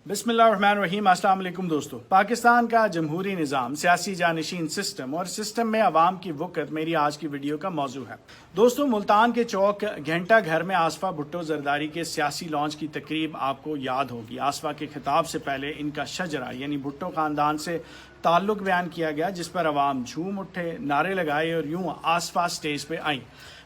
بسم اللہ الرحمن الرحیم۔ السلام علیکم دوستو۔ پاکستان کا جمہوری نظام، سیاسی جانشین سسٹم اور سسٹم میں عوام کی وقت میری آج کی ویڈیو کا موضوع ہے۔ دوستو، ملتان کے چوک گھنٹہ گھر میں آصفہ بھٹو زرداری کے سیاسی لانچ کی تقریب آپ کو یاد ہوگی۔ آصفہ کے خطاب سے پہلے ان کا شجرہ یعنی بھٹو خاندان سے تعلق بیان کیا گیا، جس پر عوام جھوم اٹھے، نعرے لگائے اور یوں آصفہ سٹیج پہ آئیں،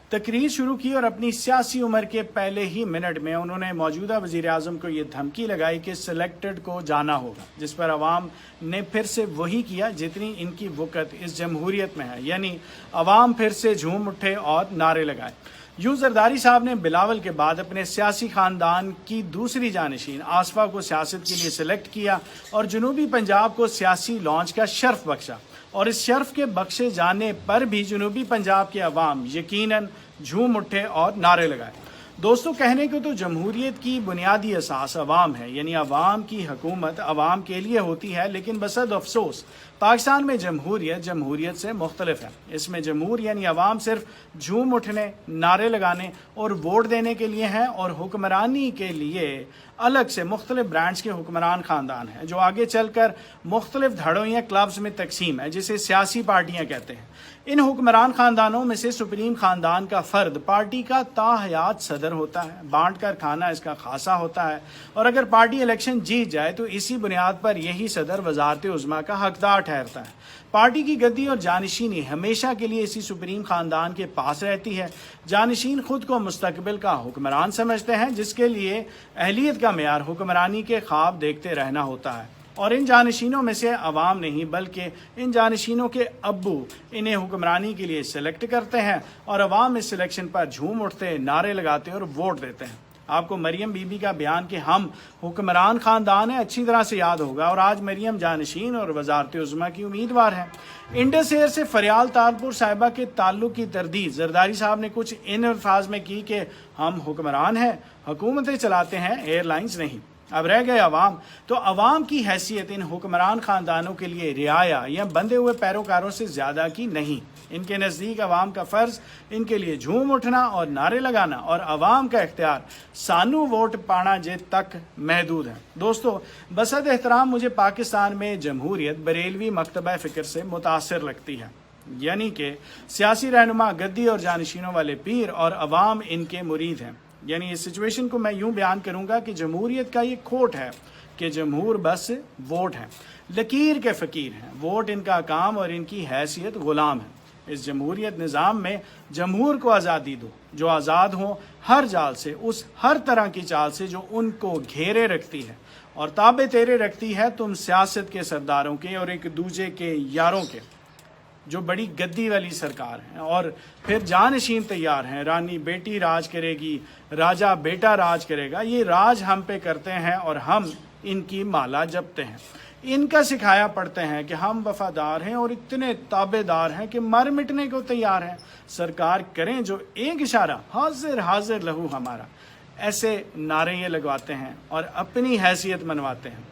تقریر شروع کی اور اپنی سیاسی عمر کے پہلے ہی منٹ میں انہوں نے موجودہ وزیر اعظم کو یہ دھمکی لگائی کہ سلیکٹڈ کو جانا ہوگا، جس پر عوام نے پھر سے وہی کیا جتنی ان کی وقت اس جمہوریت میں ہے، یعنی عوام پھر سے جھوم اٹھے اور نعرے لگائے۔ یوں زرداری صاحب نے بلاول کے بعد اپنے سیاسی خاندان کی دوسری جانشین آصفہ کو سیاست کے لیے سلیکٹ کیا اور جنوبی پنجاب کو سیاسی لانچ کا شرف بخشا، اور اس شرف کے بخشے جانے پر بھی جنوبی پنجاب کے عوام یقیناً جھوم اٹھے اور نعرے لگائے۔ دوستو، کہنے کو تو جمہوریت کی بنیادی اساس عوام ہے، یعنی عوام کی حکومت عوام کے لیے ہوتی ہے، لیکن بصد افسوس پاکستان میں جمہوریت سے مختلف ہے۔ اس میں جمہور یعنی عوام صرف جھوم اٹھنے، نعرے لگانے اور ووٹ دینے کے لیے ہیں، اور حکمرانی کے لیے الگ سے مختلف برانڈز کے حکمران خاندان ہیں، جو آگے چل کر مختلف دھڑوں یا کلبز میں تقسیم ہے، جسے سیاسی پارٹیاں کہتے ہیں۔ ان حکمران خاندانوں میں سے سپریم خاندان کا فرد پارٹی کا تاحیات صدر ہوتا ہے، بانٹ کر کھانا اس کا خاصا ہوتا ہے، اور اگر پارٹی الیکشن جیت جائے تو اسی بنیاد پر یہی صدر وزارت عظمیٰ کا حقدار ٹھہرتا ہے۔ پارٹی کی گدی اور جانشینی ہمیشہ کے لیے اسی سپریم خاندان کے پاس رہتی ہے۔ جانشین خود کو مستقبل کا حکمران سمجھتے ہیں، جس کے لیے اہلیت کا معیار حکمرانی کے خواب دیکھتے رہنا ہوتا ہے، اور ان جانشینوں میں سے عوام نہیں بلکہ ان جانشینوں کے ابو انہیں حکمرانی کے لیے سلیکٹ کرتے ہیں، اور عوام اس سلیکشن پر جھوم اٹھتے، نعرے لگاتے اور ووٹ دیتے ہیں۔ آپ کو مریم بی بی کا بیان کہ ہم حکمران خاندان ہیں اچھی طرح سے یاد ہوگا، اور آج مریم جانشین اور وزارت عظمیٰ کی امیدوار ہیں۔ انڈس ایئر سے فریال تالپور صاحبہ کے تعلق کی تردید زرداری صاحب نے کچھ ان الفاظ میں کی کہ ہم حکمران ہیں، حکومتیں چلاتے ہیں، ایئر لائنز نہیں۔ اب رہ گئے عوام، تو عوام کی حیثیت ان حکمران خاندانوں کے لیے رعایا یا بندھے ہوئے پیروکاروں سے زیادہ کی نہیں۔ ان کے نزدیک عوام کا فرض ان کے لیے جھوم اٹھنا اور نعرے لگانا، اور عوام کا اختیار سانو ووٹ پانا جے تک محدود ہے۔ دوستو، بصد احترام مجھے پاکستان میں جمہوریت بریلوی مکتبہ فکر سے متاثر لگتی ہے، یعنی کہ سیاسی رہنما گدی اور جانشینوں والے پیر اور عوام ان کے مرید ہیں۔ یعنی اس سچویشن کو میں یوں بیان کروں گا کہ جمہوریت کا یہ کھوٹ ہے کہ جمہور بس ووٹ ہیں، لکیر کے فقیر ہیں، ووٹ ان کا کام اور ان کی حیثیت غلام ہے۔ اس جمہوریت نظام میں جمہور کو آزادی دو، جو آزاد ہوں ہر جال سے، اس ہر طرح کی چال سے جو ان کو گھیرے رکھتی ہے اور تابع تیرے رکھتی ہے تم سیاست کے سرداروں کے اور ایک دوسرے کے یاروں کے، جو بڑی گدی والی سرکار ہیں، اور پھر جانشین تیار ہیں۔ رانی بیٹی راج کرے گی، راجہ بیٹا راج کرے گا، یہ راج ہم پہ کرتے ہیں اور ہم ان کی مالا جپتے ہیں، ان کا سکھایا پڑھتے ہیں کہ ہم وفادار ہیں اور اتنے تابع دار ہیں کہ مر مٹنے کو تیار ہیں، سرکار کریں جو ایک اشارہ، حاضر حاضر لہو ہمارا۔ ایسے نعرے یہ لگواتے ہیں اور اپنی حیثیت منواتے ہیں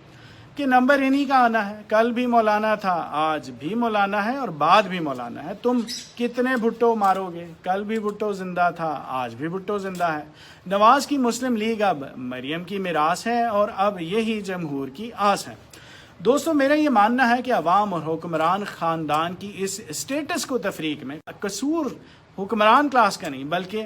کہ نمبر انہی کا آنا ہے، کل بھی مولانا تھا، آج بھی مولانا ہے اور بعد بھی مولانا ہے۔ تم کتنے بھٹو مارو گے، کل بھی بھٹو زندہ تھا، آج بھی بھٹو زندہ ہے۔ نواز کی مسلم لیگ اب مریم کی میراث ہے، اور اب یہی جمہور کی آس ہے۔ دوستو، میرا یہ ماننا ہے کہ عوام اور حکمران خاندان کی اس اسٹیٹس کو تفریق میں قصور حکمران کلاس کا نہیں بلکہ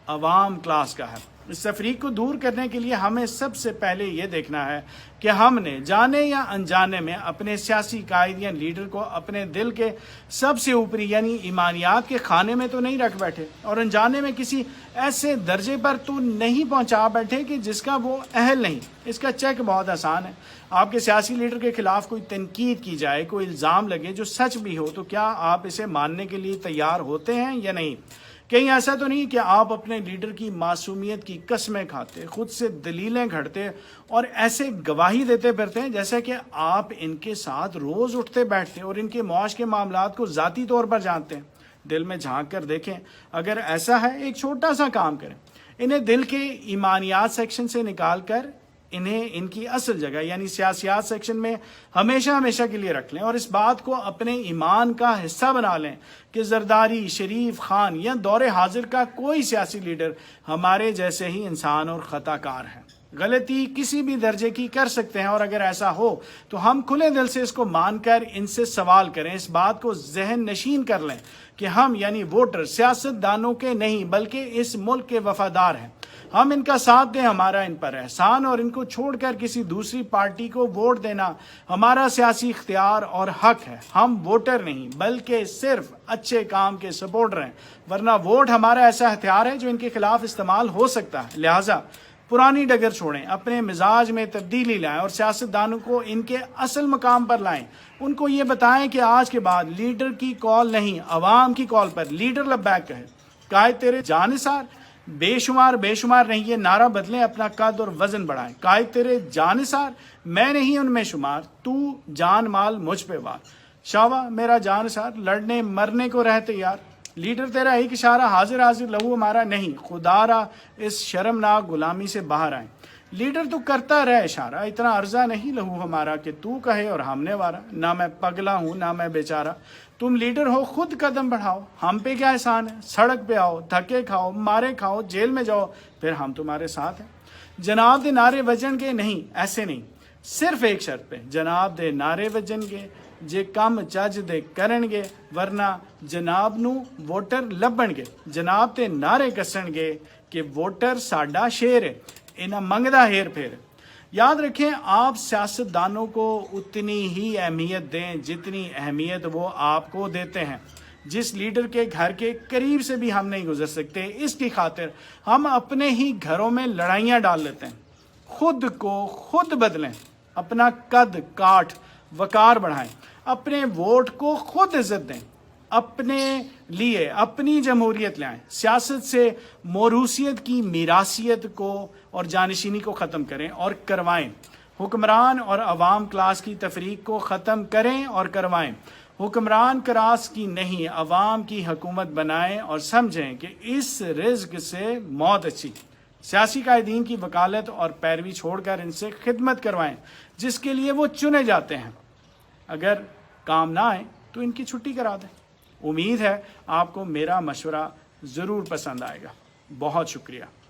عوام کلاس کا ہے۔ اس تفریق کو دور کرنے کے لیے ہمیں سب سے پہلے یہ دیکھنا ہے کہ ہم نے جانے یا انجانے میں اپنے سیاسی قائد یا لیڈر کو اپنے دل کے سب سے اوپری یعنی ایمانیات کے خانے میں تو نہیں رکھ بیٹھے، اور انجانے میں کسی ایسے درجے پر تو نہیں پہنچا بیٹھے کہ جس کا وہ اہل نہیں۔ اس کا چیک بہت آسان ہے۔ آپ کے سیاسی لیڈر کے خلاف کوئی تنقید کی جائے، کوئی الزام لگے جو سچ بھی ہو، تو کیا آپ اسے ماننے کے لیے تیار ہوتے ہیں یا نہیں؟ کہیں ایسا تو نہیں کہ آپ اپنے لیڈر کی معصومیت کی قسمیں کھاتے، خود سے دلیلیں گھڑتے اور ایسے گواہی دیتے پھرتے ہیں جیسے کہ آپ ان کے ساتھ روز اٹھتے بیٹھتے اور ان کے معاش کے معاملات کو ذاتی طور پر جانتے ہیں۔ دل میں جھانک کر دیکھیں، اگر ایسا ہے ایک چھوٹا سا کام کریں، انہیں دل کے ایمانیات سیکشن سے نکال کر انہیں ان کی اصل جگہ یعنی سیاسیات سیکشن میں ہمیشہ کے لیے رکھ لیں، اور اس بات کو اپنے ایمان کا حصہ بنا لیں کہ زرداری، شریف خان یا دور حاضر کا کوئی سیاسی لیڈر ہمارے جیسے ہی انسان اور خطا کار ہے۔ غلطی کسی بھی درجے کی کر سکتے ہیں، اور اگر ایسا ہو تو ہم کھلے دل سے اس کو مان کر ان سے سوال کریں، اس بات کو ذہن نشین کر لیں کہ ہم یعنی ووٹر سیاست دانوں کے نہیں بلکہ اس ملک کے وفادار ہیں۔ ہم ان کا ساتھ دیں، ہمارا ان پر احسان، اور ان کو چھوڑ کر کسی دوسری پارٹی کو ووٹ دینا ہمارا سیاسی اختیار اور حق ہے۔ ہم ووٹر نہیں بلکہ صرف اچھے کام کے سپورٹر ہیں، ورنہ ووٹ ہمارا ایسا ہتھیار ہے جو ان کے خلاف استعمال ہو سکتا ہے۔ لہٰذا پرانی ڈگر چھوڑیں، اپنے مزاج میں تبدیلی لائیں اور سیاست دانوں کو ان کے اصل مقام پر لائیں۔ ان کو یہ بتائیں کہ آج کے بعد لیڈر کی کال نہیں، عوام کی کال پر لیڈر لبیک کہے۔ قائد تیرے جانثار بے شمار نہیں، یہ نعرہ بدلیں، اپنا قد اور وزن بڑھائیں۔ قائد تیرے جانثار میں نہیں ان میں شمار، تو جان مال مجھ پہ وار۔ شاوا میرا جانثار لڑنے مرنے کو رہ تیار، لیڈر تیرا ایک اشارہ حاضر لہو ہمارا نہیں، خدا را اس شرمناک غلامی سے باہر آئیں۔ لیڈر تو کرتا رہ اشارہ، اتنا عرضہ نہیں لہو ہمارا کہ تو کہے اور ہم نے وارا۔ نہ میں پگلا ہوں نہ میں بیچارہ، تم لیڈر ہو خود قدم بڑھاؤ، ہم پہ کیا احسان ہے؟ سڑک پہ آؤ، دھکے کھاؤ، مارے کھاؤ، جیل میں جاؤ، پھر ہم تمہارے ساتھ ہیں۔ جناب دے نعرے وجن گے نہیں، ایسے نہیں، صرف ایک شرط پہ، جناب دے نعرے وجن گے جے کم چج دے کرن گے، ورنہ جناب نو ووٹر لبن گے۔ جناب تے نعرے کسن گے کہ ووٹر ساڈا شیر ہے، انہاں منگدا ہیر پھیر۔ یاد رکھیں، آپ سیاست دانوں کو اتنی ہی اہمیت دیں جتنی اہمیت وہ آپ کو دیتے ہیں۔ جس لیڈر کے گھر کے قریب سے بھی ہم نہیں گزر سکتے، اس کی خاطر ہم اپنے ہی گھروں میں لڑائیاں ڈال لیتے ہیں۔ خود کو خود بدلیں، اپنا قد کاٹ وقار بڑھائیں، اپنے ووٹ کو خود عزت دیں، اپنے لیے اپنی جمہوریت لائیں۔ سیاست سے موروثیت کی میراثیت کو اور جانشینی کو ختم کریں اور کروائیں۔ حکمران اور عوام کلاس کی تفریق کو ختم کریں اور کروائیں۔ حکمران کلاس کی نہیں، عوام کی حکومت بنائیں اور سمجھیں کہ اس رزق سے موت اچھی۔ سیاسی قائدین کی وکالت اور پیروی چھوڑ کر ان سے خدمت کروائیں جس کے لیے وہ چنے جاتے ہیں۔ اگر کام نہ آئے تو ان کی چھٹی کرا دیں۔ امید ہے آپ کو میرا مشورہ ضرور پسند آئے گا۔ بہت شکریہ۔